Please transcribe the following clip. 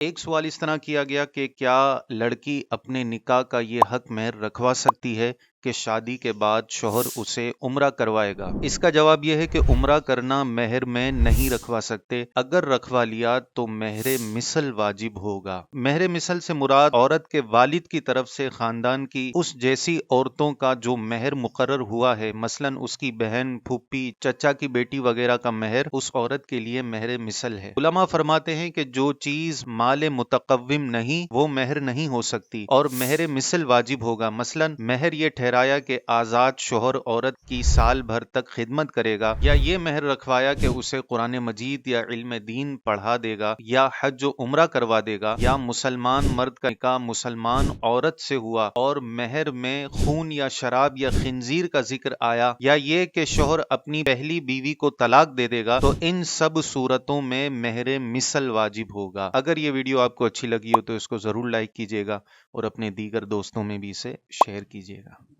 ایک سوال اس طرح کیا گیا کہ کیا لڑکی اپنے نکاح کا یہ حق مہر رکھوا سکتی ہے کہ شادی کے بعد شوہر اسے عمرہ کروائے گا؟ اس کا جواب یہ ہے کہ عمرہ کرنا مہر میں نہیں رکھوا سکتے، اگر رکھوا لیا تو مہر مثل واجب ہوگا۔ مہر مثل سے مراد عورت کے والد کی طرف سے خاندان کی اس جیسی عورتوں کا جو مہر مقرر ہوا ہے، مثلا اس کی بہن، پھوپھی، چچا کی بیٹی وغیرہ کا مہر اس عورت کے لیے مہر مثل ہے۔ علماء فرماتے ہیں کہ جو چیز مال متقوم نہیں وہ مہر نہیں ہو سکتی اور مہر مثل واجب ہوگا۔ مثلا مہر یہ ٹھہرایا کہ آزاد شوہر عورت کی سال بھر تک خدمت کرے گا، یا یہ مہر رکھوایا کہ اسے قرآن مجید یا علم دین پڑھا دے گا، یا حج و عمرہ کروا دے گا، یا مسلمان مرد کا نکاح مسلمان عورت سے ہوا اور مہر میں خون یا شراب یا خنزیر کا ذکر آیا، یا یہ کہ شوہر اپنی پہلی بیوی کو طلاق دے دے گا، تو ان سب صورتوں میں مہر مثل واجب ہوگا۔ اگر یہ ویڈیو آپ کو اچھی لگی ہو تو اس کو ضرور لائک کیجیے گا اور اپنے دیگر دوستوں میں بھی اسے شیئر کیجیے گا۔